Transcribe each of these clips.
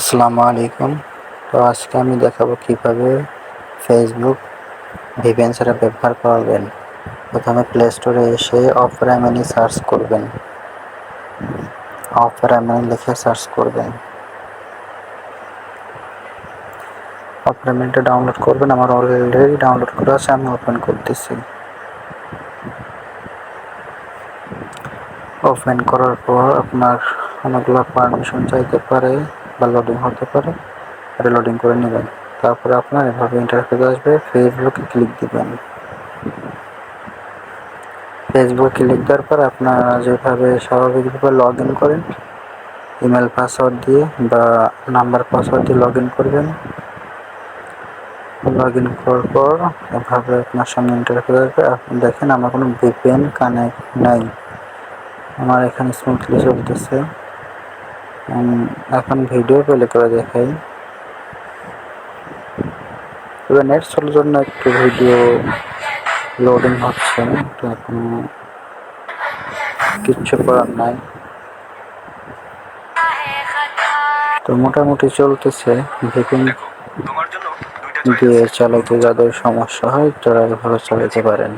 আসসালামু আলাইকুম। তো আজকে আমি দেখাবো কিভাবে ফেসবুক ভিপিএন ব্যবহার করবেন। প্রথমে প্লে স্টোরে এসে অপেরা মিনি সার্চ করবেন। অপেরা মিনি লিখে সার্চ করবেন। অপেরা মিনিটা ডাউনলোড করবেন। আমার অলরেডি ডাউনলোড করা আছে, আমি ওপেন করতেছি। ওপেন করার পর আপনার অনেকগুলো পারমিশন চাইতে পারে বা লোডিং হতে পারে, এটা লোডিং করে নেবেন। তারপরে আপনার এভাবে ইন্টারফেস আসবে, ফেসবুকে ক্লিক দিবেন। ফেসবুকে ক্লিক দেওয়ার পর আপনারা যেভাবে স্বাভাবিকভাবে লগ ইন করেন, ইমেল পাসওয়ার্ড দিয়ে বা নাম্বার পাসওয়ার্ড দিয়ে লগ ইন করবেন। লগ ইন করার পর এভাবে আপনার সামনে ইন্টারফেস আসবে। আপনি দেখেন আমার কোনো ভিপিএন কানেক্ট নাই, আমার এখানে স্মুথলি চলতেছে। এখন ভিডিও প্লে করে দেখাই। এবার নেট চলার জন্য একটু ভিডিও লোডিং হচ্ছে, তো এখন কিচ্ছু করার নাই। তো মোটামুটি চলতেছে। ভিপিএন দিয়ে চালাতে যাদের সমস্যা হয় তারা এভাবে চালাতে পারেন।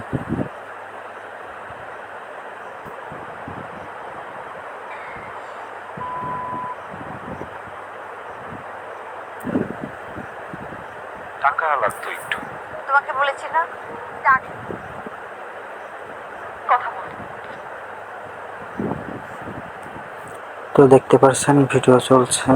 টাকা লাগতো একটু। তোমাকে বলেছি না কথা বলতে। তো দেখতে পাচ্ছেন ভিডিও চলছে।